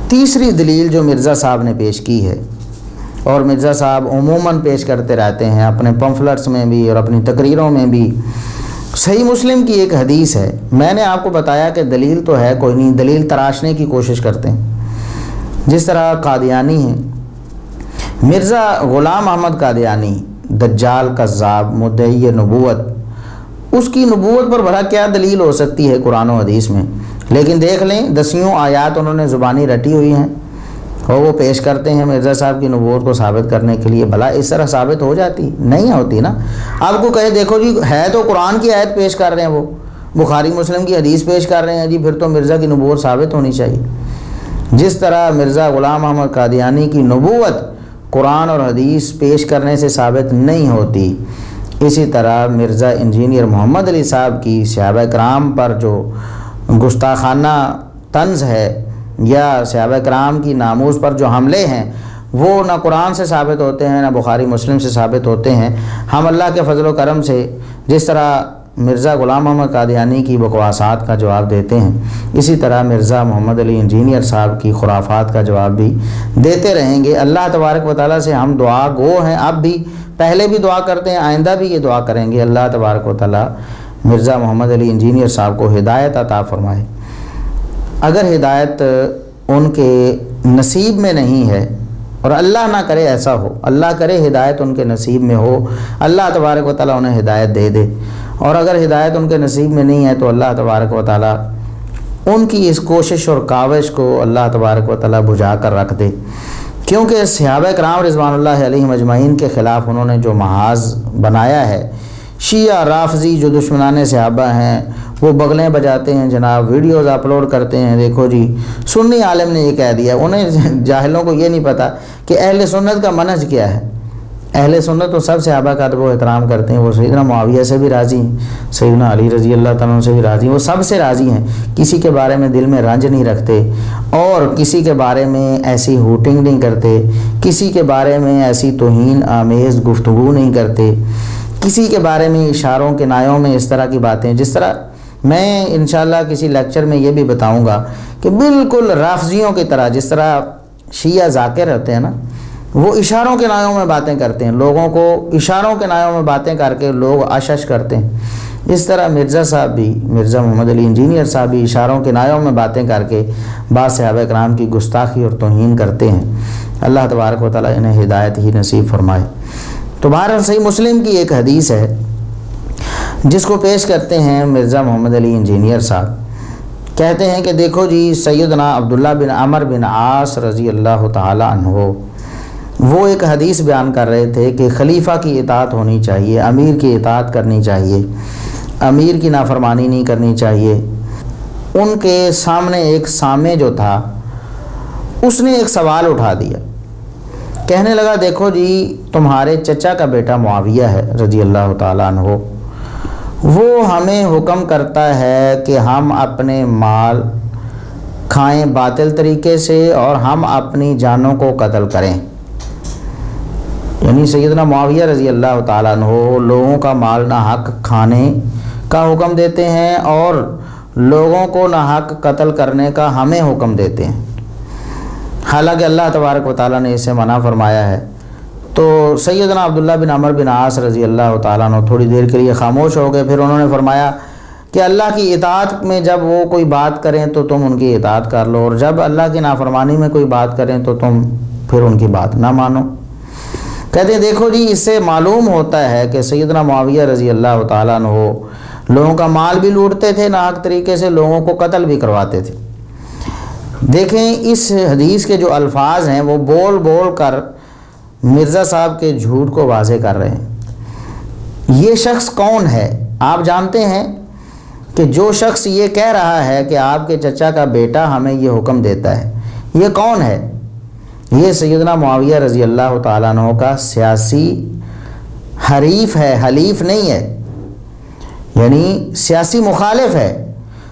تیسری دلیل جو مرزا صاحب نے پیش کی ہے، اور مرزا صاحب عموماً پیش کرتے رہتے ہیں اپنے پمفلٹس میں بھی اور اپنی تقریروں میں بھی، صحیح مسلم کی ایک حدیث ہے۔ میں نے آپ کو بتایا کہ دلیل تو ہے کوئی نہیں، دلیل تراشنے کی کوشش کرتے ہیں، جس طرح قادیانی ہیں۔ مرزا غلام احمد قادیانی دجال کذاب مدعی نبوت، اس کی نبوت پر بھلا کیا دلیل ہو سکتی ہے قرآن و حدیث میں؟ لیکن دیکھ لیں 10 آیات انہوں نے زبانی رٹی ہوئی ہیں اور وہ پیش کرتے ہیں مرزا صاحب کی نبوت کو ثابت کرنے کے لیے۔ بھلا اس طرح ثابت ہو جاتی؟ نہیں ہوتی نا۔ آپ کو کہے دیکھو جی ہے تو قرآن کی آیت پیش کر رہے ہیں، وہ بخاری مسلم کی حدیث پیش کر رہے ہیں جی، پھر تو مرزا کی نبوت ثابت ہونی چاہیے۔ جس طرح مرزا غلام احمد قادیانی کی نبوت قرآن اور حدیث پیش کرنے سے ثابت نہیں ہوتی، اسی طرح مرزا انجینئر محمد علی صاحب کی صحابہ کرام پر جو گستاخانہ طنز ہے یا صحابہ کرام کی ناموس پر جو حملے ہیں، وہ نہ قرآن سے ثابت ہوتے ہیں نہ بخاری مسلم سے ثابت ہوتے ہیں۔ ہم اللہ کے فضل و کرم سے جس طرح مرزا غلام احمد قادیانی کی بکواسات کا جواب دیتے ہیں، اسی طرح مرزا محمد علی انجینئر صاحب کی خرافات کا جواب بھی دیتے رہیں گے۔ اللہ تبارک و تعالیٰ سے ہم دعا گو ہیں، اب بھی، پہلے بھی دعا کرتے ہیں، آئندہ بھی یہ دعا کریں گے، اللہ تبارک و تعالیٰ مرزا محمد علی انجینئر صاحب کو ہدایت عطا فرمائے۔ اگر ہدایت ان کے نصیب میں نہیں ہے، اور اللہ نہ کرے ایسا ہو، اللہ کرے ہدایت ان کے نصیب میں ہو، اللہ تبارک و تعالیٰ انہیں ہدایت دے دے، اور اگر ہدایت ان کے نصیب میں نہیں ہے تو اللہ تبارک و تعالیٰ ان کی اس کوشش اور کاوش کو اللہ تبارک و تعالیٰ بجھا کر رکھ دے، کیونکہ صحابہ کرام رضوان اللہ علیہم اجمعین کے خلاف انہوں نے جو محاذ بنایا ہے، شیعہ رافضی جو دشمنان صحابہ ہیں وہ بغلیں بجاتے ہیں جناب، ویڈیوز اپلوڈ کرتے ہیں، دیکھو جی سنی عالم نے یہ کہہ دیا۔ انہیں جاہلوں کو یہ نہیں پتہ کہ اہل سنت کا منہج کیا ہے۔ اہل سنت تو سب صحابہ کا ادب و احترام کرتے ہیں، وہ سیدنا معاویہ سے بھی راضی ہیں، سیدنا علی رضی اللہ تعالیٰ عنہ سے بھی راضی ہیں، وہ سب سے راضی ہیں، کسی کے بارے میں دل میں رنج نہیں رکھتے اور کسی کے بارے میں ایسی ہوٹنگ نہیں کرتے، کسی کے بارے میں ایسی توہین آمیز گفتگو نہیں کرتے، کسی کے بارے میں اشاروں کے نایوں میں اس طرح کی باتیں، جس طرح میں انشاءاللہ کسی لیکچر میں یہ بھی بتاؤں گا کہ بالکل رافضیوں کی طرح جس طرح شیعہ ذاکر رہتے ہیں نا، وہ اشاروں کے نایوں میں باتیں کرتے ہیں، لوگوں کو اشاروں کے نایوں میں باتیں کر کے لوگ اشش کرتے ہیں، اس طرح مرزا صاحب بھی، مرزا محمد علی انجینئر صاحب بھی اشاروں کے نایوں میں باتیں کر کے بعض صحابہ کرام کی گستاخی اور توہین کرتے ہیں۔ اللہ تبارک و تعالیٰ انہیں ہدایت ہی نصیب فرمائے۔ تو بہرحال صحیح مسلم کی ایک حدیث ہے جس کو پیش کرتے ہیں مرزا محمد علی انجینئر صاحب، کہتے ہیں کہ دیکھو جی سیدنا عبداللہ بن عمر بن عاص رضی اللہ تعالی عنہ وہ ایک حدیث بیان کر رہے تھے کہ خلیفہ کی اطاعت ہونی چاہیے، امیر کی اطاعت کرنی چاہیے، امیر کی نافرمانی نہیں کرنی چاہیے۔ ان کے سامنے ایک سامع جو تھا اس نے ایک سوال اٹھا دیا، کہنے لگا دیکھو جی تمہارے چچا کا بیٹا معاویہ ہے رضی اللہ تعالیٰ عنہ، وہ ہمیں حکم کرتا ہے کہ ہم اپنے مال کھائیں باطل طریقے سے اور ہم اپنی جانوں کو قتل کریں۔ یعنی سیدنا معاویہ رضی اللہ تعالیٰ عنہ لوگوں کا مال ناحق کھانے کا حکم دیتے ہیں اور لوگوں کو ناحق قتل کرنے کا ہمیں حکم دیتے ہیں، حالانکہ اللہ تبارک و تعالیٰ نے اسے منع فرمایا ہے۔ تو سیدنا عبداللہ بن عمر بن عاص رضی اللہ تعالیٰ عنہ تھوڑی دیر کے لیے خاموش ہو گئے، پھر انہوں نے فرمایا کہ اللہ کی اطاعت میں جب وہ کوئی بات کریں تو تم ان کی اطاعت کر لو، اور جب اللہ کی نافرمانی میں کوئی بات کریں تو تم پھر ان کی بات نہ مانو۔ کہتے ہیں دیکھو جی اس سے معلوم ہوتا ہے کہ سیدنا معاویہ رضی اللہ تعالیٰ عنہ لوگوں کا مال بھی لوٹتے تھے، ناحق طریقے سے لوگوں کو قتل بھی کرواتے تھے۔ دیکھیں اس حدیث کے جو الفاظ ہیں وہ بول بول کر مرزا صاحب کے جھوٹ کو واضح کر رہے ہیں۔ یہ شخص کون ہے؟ آپ جانتے ہیں کہ جو شخص یہ کہہ رہا ہے کہ آپ کے چچا کا بیٹا ہمیں یہ حکم دیتا ہے، یہ کون ہے؟ یہ سیدنا معاویہ رضی اللہ تعالیٰ عنہ کا سیاسی حریف ہے، حلیف نہیں ہے، یعنی سیاسی مخالف ہے۔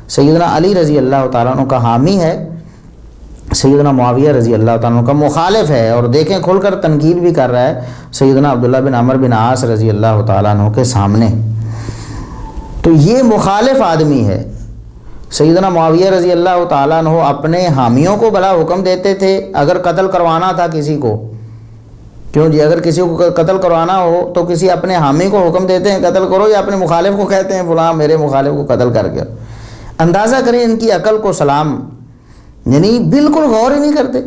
سیدنا علی رضی اللہ تعالیٰ عنہ کا حامی ہے، سیدنا معاویہ رضی اللہ تعالیٰ عنہ کا مخالف ہے، اور دیکھیں کھل کر تنقید بھی کر رہا ہے سیدنا عبداللہ بن عمر بن عاص رضی اللہ تعالیٰ عنہ کے سامنے۔ تو یہ مخالف آدمی ہے، سیدنا معاویہ رضی اللہ تعالیٰ عنہ اپنے حامیوں کو بھلا حکم دیتے تھے اگر قتل کروانا تھا کسی کو؟ کیوں جی، اگر کسی کو قتل کروانا ہو تو کسی اپنے حامی کو حکم دیتے ہیں قتل کرو، یا اپنے مخالف کو کہتے ہیں فلاں میرے مخالف کو قتل کر کے؟ اندازہ کریں ان کی عقل کو سلام، یعنی بالکل غور ہی نہیں کرتے۔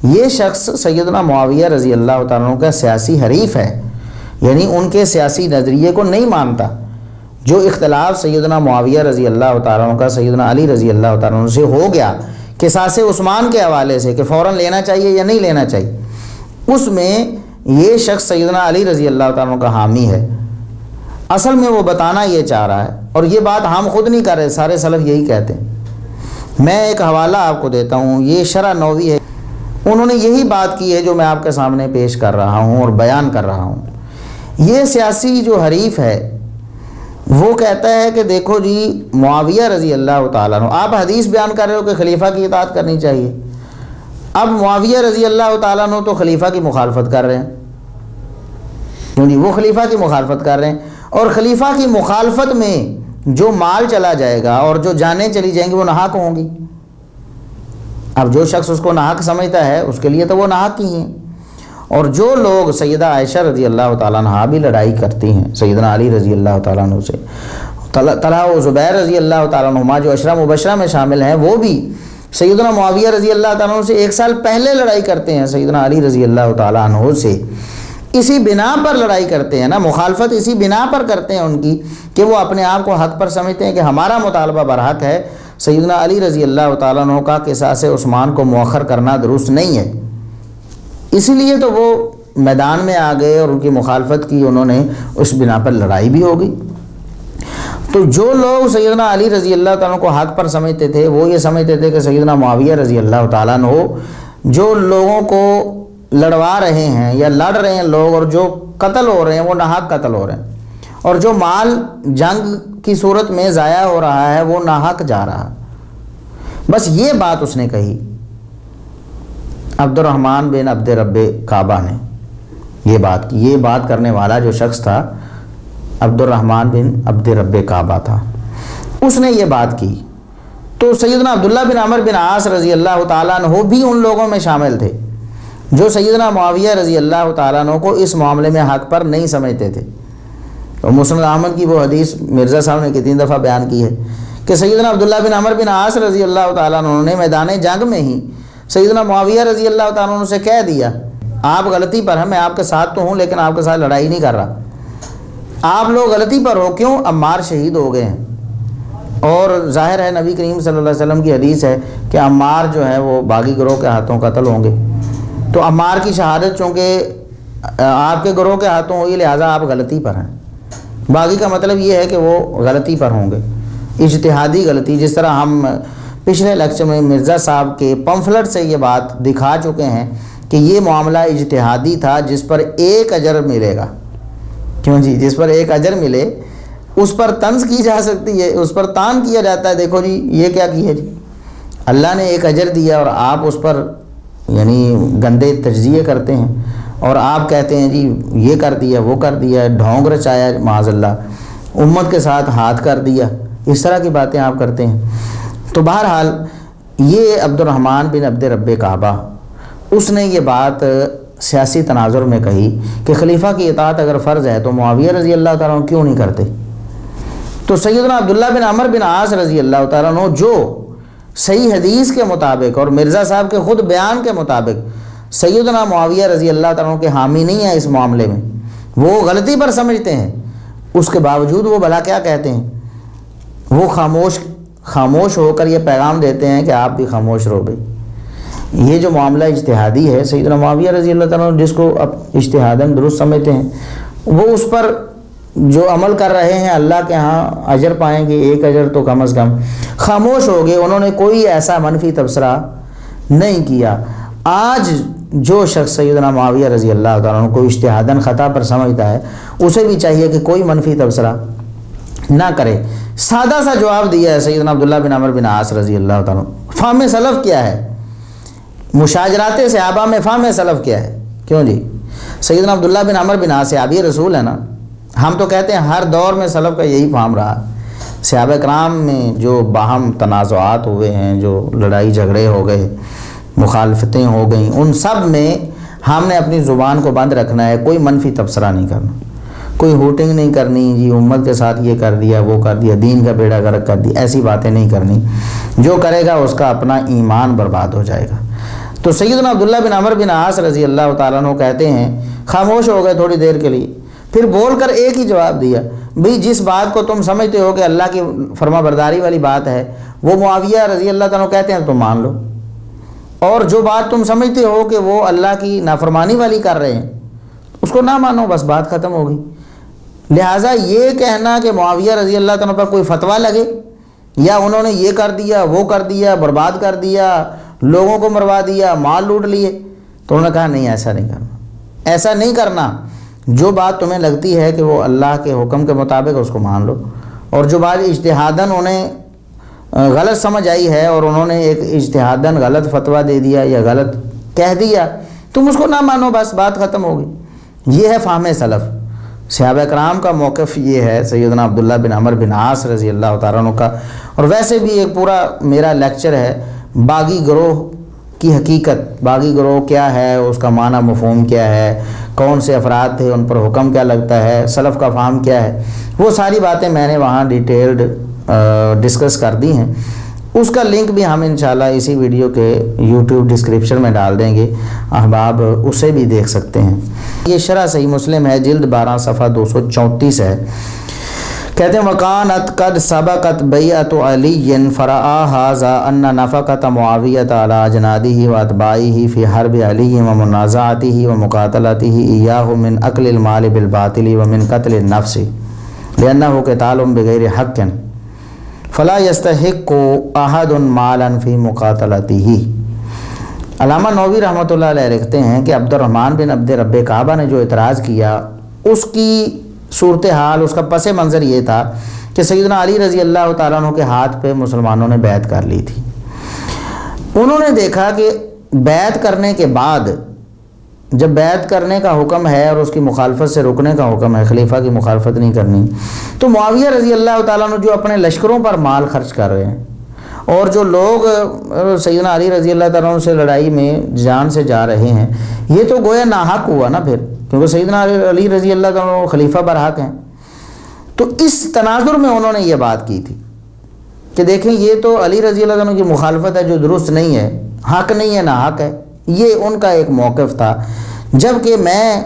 یہ شخص سیدنا معاویہ رضی اللہ تعالیٰ عنہ کا سیاسی حریف ہے، یعنی ان کے سیاسی نظریے کو نہیں مانتا۔ جو اختلاف سیدنا معاویہ رضی اللہ تعالیٰ عنہ کا سیدنا علی رضی اللہ تعالیٰ عنہ سے ہو گیا قصاص عثمان کے حوالے سے کہ فوراً لینا چاہیے یا نہیں لینا چاہیے، اس میں یہ شخص سیدنا علی رضی اللہ تعالیٰ عنہ کا حامی ہے۔ اصل میں وہ بتانا یہ چاہ رہا ہے، اور یہ بات ہم خود نہیں کر رہے، سارے سلف یہی کہتے ہیں۔ میں ایک حوالہ آپ کو دیتا ہوں، یہ شرح نووی ہے، انہوں نے یہی بات کی ہے جو میں آپ کے سامنے پیش کر رہا ہوں اور بیان کر رہا ہوں۔ یہ سیاسی جو حریف ہے وہ کہتا ہے کہ دیکھو جی معاویہ رضی اللہ تعالیٰ عنہ، آپ حدیث بیان کر رہے ہو کہ خلیفہ کی اطاعت کرنی چاہیے، اب معاویہ رضی اللہ تعالیٰ عنہ تو خلیفہ کی مخالفت کر رہے ہیں، کیوں جی وہ خلیفہ کی مخالفت کر رہے ہیں، اور خلیفہ کی مخالفت میں جو مال چلا جائے گا اور جو جانیں چلی جائیں گی وہ ناحق ہوں گی۔ اب جو شخص اس کو ناحق سمجھتا ہے اس کے لیے تو وہ ناحق ہی ہیں۔ اور جو لوگ سیدہ عائشہ رضی اللہ تعالیٰ عنہ بھی لڑائی کرتی ہیں سیدنا علی رضی اللہ تعالیٰ عنہ سے، طلحہ و زبیر رضی اللہ تعالیٰ عنہ جو عشرہ مبشرہ میں شامل ہیں، وہ بھی سیدنا معاویہ رضی اللہ تعالیٰ عنہ سے 1 سال پہلے لڑائی کرتے ہیں سیدنا علی رضی اللہ تعالیٰ عنہ سے۔ اسی بنا پر لڑائی کرتے ہیں نا، مخالفت اسی بنا پر کرتے ہیں ان کی کہ وہ اپنے آپ کو حق پر سمجھتے ہیں کہ ہمارا مطالبہ برحق ہے، سیدنا علی رضی اللہ تعالیٰ عنہ کا قصاص عثمان کو مؤخر کرنا درست نہیں ہے۔ اسی لیے تو وہ میدان میں آ گئے اور ان کی مخالفت کی، انہوں نے اس بنا پر لڑائی بھی ہو گئی۔ تو جو لوگ سیدنا علی رضی اللہ تعالیٰ عنہ کو حق پر سمجھتے تھے وہ یہ سمجھتے تھے کہ سیدنا معاویہ رضی اللہ تعالیٰ عنہ جو لوگوں کو لڑوا رہے ہیں یا لڑ رہے ہیں لوگ، اور جو قتل ہو رہے ہیں وہ ناحق قتل ہو رہے ہیں، اور جو مال جنگ کی صورت میں ضائع ہو رہا ہے وہ ناحق جا رہا۔ بس یہ بات اس نے کہی، عبد الرحمن بن عبد رب کعبہ نے یہ بات کی۔ یہ بات کرنے والا جو شخص تھا عبد الرحمن بن عبد رب کعبہ تھا، اس نے یہ بات کی۔ تو سیدنا عبداللہ بن عمر بن عاص رضی اللہ تعالیٰ عنہ بھی ان لوگوں میں شامل تھے جو سیدنا معاویہ رضی اللہ تعالیٰ عنہ کو اس معاملے میں حق پر نہیں سمجھتے تھے۔ اور مسند احمد کی وہ حدیث مرزا صاحب نے کتنی دفعہ بیان کی ہے کہ سیدنا عبداللہ بن عمر بن عاص رضی اللہ تعالیٰ عنہ نے میدان جنگ میں ہی سیدنا معاویہ رضی اللہ تعالیٰ عنہ سے کہہ دیا، آپ غلطی پر ہیں، میں آپ کے ساتھ تو ہوں لیکن آپ کے ساتھ لڑائی نہیں کر رہا، آپ لوگ غلطی پر ہو، کیوں؟ عمار شہید ہو گئے ہیں، اور ظاہر ہے نبی کریم صلی اللہ علیہ وسلم کی حدیث ہے کہ عمار جو ہے وہ باغی گروہ کے ہاتھوں قتل ہوں گے، تو عمار کی شہادت چونکہ آپ کے گروہ کے ہاتھوں ہوئی لہٰذا آپ غلطی پر ہیں۔ باغی کا مطلب یہ ہے کہ وہ غلطی پر ہوں گے، اجتہادی غلطی، جس طرح ہم پچھلے لیکچر میں مرزا صاحب کے پمفلٹ سے یہ بات دکھا چکے ہیں کہ یہ معاملہ اجتہادی تھا جس پر 1 اجر ملے گا، کیوں جی؟ جس پر 1 اجر ملے اس پر طنز کی جا سکتی ہے، اس پر تان کیا جاتا ہے، دیکھو جی یہ کیا کیا جی، اللہ نے 1 اجر دیا اور آپ اس پر یعنی گندے تجزیے کرتے ہیں، اور آپ کہتے ہیں جی یہ کر دیا وہ کر دیا، ڈھونگ رچایا معاذ اللہ، امت کے ساتھ ہاتھ کر دیا، اس طرح کی باتیں آپ کرتے ہیں۔ تو بہرحال یہ عبد الرحمن بن عبد رب کعبہ اس نے یہ بات سیاسی تناظر میں کہی کہ خلیفہ کی اطاعت اگر فرض ہے تو معاویہ رضی اللہ تعالیٰ عنہ کیوں نہیں کرتے؟ تو سیدنا عبداللہ بن عمر بن عاص رضی اللہ تعالیٰ عنہ جو صحیح حدیث کے مطابق اور مرزا صاحب کے خود بیان کے مطابق سیدنا معاویہ رضی اللہ تعالیٰ عنہ کے حامی نہیں ہیں اس معاملے میں، وہ غلطی پر سمجھتے ہیں، اس کے باوجود وہ بھلا کیا کہتے ہیں؟ وہ خاموش ہو کر یہ پیغام دیتے ہیں کہ آپ بھی خاموش رہو بھائی۔ یہ جو معاملہ اجتہادی ہے، سیدنا معاویہ رضی اللہ تعالیٰ عنہ جس کو اب اجتہاداً درست سمجھتے ہیں، وہ اس پر جو عمل کر رہے ہیں اللہ کے ہاں اجر پائیں گے، 1 اجر تو کم از کم، خاموش ہو گئے، انہوں نے کوئی ایسا منفی تبصرہ نہیں کیا۔ آج جو شخص سیدنا معاویہ رضی اللہ تعالیٰ عنہ کو اجتہاداً خطا پر سمجھتا ہے اسے بھی چاہیے کہ کوئی منفی تبصرہ نہ کرے۔ سادہ سا جواب دیا ہے سیدنا عبداللہ بن عمر بن عاص رضی اللہ تعالیٰ عنہ۔ فہم سلف کیا ہے؟ مشاجرات صحابہ میں فہم سلف کیا ہے؟ کیوں جی؟ سیدنا عبداللہ بن عمر بن عاص صحابی رسول ہے نا، ہم تو کہتے ہیں ہر دور میں سلف کا یہی فہم رہا صحابہ کرام میں جو باہم تنازعات ہوئے ہیں، جو لڑائی جھگڑے ہو گئے، مخالفتیں ہو گئیں، ان سب میں ہم نے اپنی زبان کو بند رکھنا ہے، کوئی منفی تبصرہ نہیں کرنا، کوئی ہوٹنگ نہیں کرنی، جی امت کے ساتھ یہ کر دیا، وہ کر دیا، دین کا بیڑا غرق کر دیا، ایسی باتیں نہیں کرنی۔ جو کرے گا اس کا اپنا ایمان برباد ہو جائے گا۔ تو سیدنا عبداللہ بن عمرو بن عاص رضی اللہ تعالیٰ عنہ کہتے ہیں، خاموش ہو گئے تھوڑی دیر کے لیے، پھر بول کر ایک ہی جواب دیا، بھئی جس بات کو تم سمجھتے ہو کہ اللہ کی فرما برداری والی بات ہے، وہ معاویہ رضی اللہ تعالیٰ عنہ کہتے ہیں تو مان لو، اور جو بات تم سمجھتے ہو کہ وہ اللہ کی نافرمانی والی کر رہے ہیں اس کو نہ مانو، بس بات ختم ہو گئی۔ لہٰذا یہ کہنا کہ معاویہ رضی اللہ تعالیٰ پر کوئی فتویٰ لگے یا انہوں نے یہ کر دیا، وہ کر دیا، برباد کر دیا، لوگوں کو مروا دیا، مال لوٹ لیے، تو انہوں نے کہا نہیں، ایسا نہیں کرنا، ایسا نہیں کرنا۔ جو بات تمہیں لگتی ہے کہ وہ اللہ کے حکم کے مطابق اس کو مان لو، اور جو بات اجتہاداً انہیں غلط سمجھ آئی ہے اور انہوں نے ایک اجتہاداً غلط فتویٰ دے دیا یا غلط کہہ دیا، تم اس کو نہ مانو، بس بات ختم ہو گئی۔ یہ ہے فہم سلف۔ صحابہ کرام کا موقف یہ ہے، سیدنا عبداللہ بن عمرو بن عاص رضی اللہ تعالیٰ عنہ کا۔ اور ویسے بھی ایک پورا میرا لیکچر ہے باغی گروہ کی حقیقت، باغی گروہ کیا ہے، اس کا معنی مفہوم کیا ہے، کون سے افراد تھے، ان پر حکم کیا لگتا ہے، سلف کا فہم کیا ہے، وہ ساری باتیں میں نے وہاں ڈیٹیلڈ ڈسکس کر دی ہیں۔ اس کا لنک بھی ہم انشاءاللہ اسی ویڈیو کے یوٹیوب ڈسکرپشن میں ڈال دیں گے، احباب اسے بھی دیکھ سکتے ہیں۔ یہ شرح صحیح مسلم ہے، جلد 12 صفحہ 234 ہے۔ کہتے ہیں وَقَانَتْ قَدْ سَبَقَتْ بَيْعَةُ عَلِيٍّ فَرَأَىٰ هَٰذَا أَنَّ نَفَقَةَ مُعَاوِيَةَ عَلَىٰ أَجْنَادِهِ وَأَتْبَاعِهِ فِي حَرْبِ عَلِيٍّ وَمُنَازَعَتِهِ وَمُقَاتَلَتِهِ إِيَّاهُ مِنْ أَكْلِ الْمَالِ بِالْبَاطِلِ وَمِنْ قَتْلِ النَّفْسِ لِأَنَّهُ قِتَالٌ بِغَيْرِ حَقٍّ فلا يستحق احد مالا فی مقاتلتہ۔ علامہ نووی رحمۃ اللہ علیہ لکھتے ہیں کہ عبد الرحمن بن عبد رب کعبہ نے جو اعتراض کیا، اس کی صورتحال، اس کا پس منظر یہ تھا کہ سیدنا علی رضی اللہ تعالیٰ عنہ کے ہاتھ پہ مسلمانوں نے بیعت کر لی تھی۔ انہوں نے دیکھا کہ بیعت کرنے کے بعد، جب بیعت کرنے کا حکم ہے اور اس کی مخالفت سے رکنے کا حکم ہے، خلیفہ کی مخالفت نہیں کرنی، تو معاویہ رضی اللہ تعالیٰ عنہ جو اپنے لشکروں پر مال خرچ کر رہے ہیں اور جو لوگ سیدنا علی رضی اللہ تعالیٰ عنہ سے لڑائی میں جان سے جا رہے ہیں، یہ تو گویا ناحق ہوا نا پھر، کیونکہ سیدنا علی رضی اللہ تعالیٰ عنہ خلیفہ برحق ہیں۔ تو اس تناظر میں انہوں نے یہ بات کی تھی کہ دیکھیں یہ تو علی رضی اللہ عنہ کی مخالفت ہے جو درست نہیں ہے، حق نہیں ہے، ناحق ہے۔ یہ ان کا ایک موقف تھا، جبکہ میں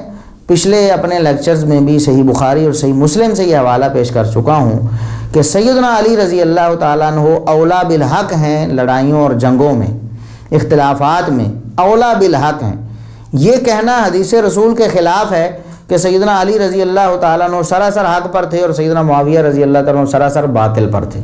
پچھلے اپنے لیکچرز میں بھی صحیح بخاری اور صحیح مسلم سے یہ حوالہ پیش کر چکا ہوں کہ سیدنا علی رضی اللہ تعالیٰ عنہ اولا بالحق ہیں، لڑائیوں اور جنگوں میں، اختلافات میں اولا بالحق ہیں۔ یہ کہنا حدیث رسول کے خلاف ہے کہ سیدنا علی رضی اللہ تعالیٰ عنہ سراسر حق پر تھے اور سیدنا معاویہ رضی اللہ تعالیٰ عنہ سراسر باطل پر تھے۔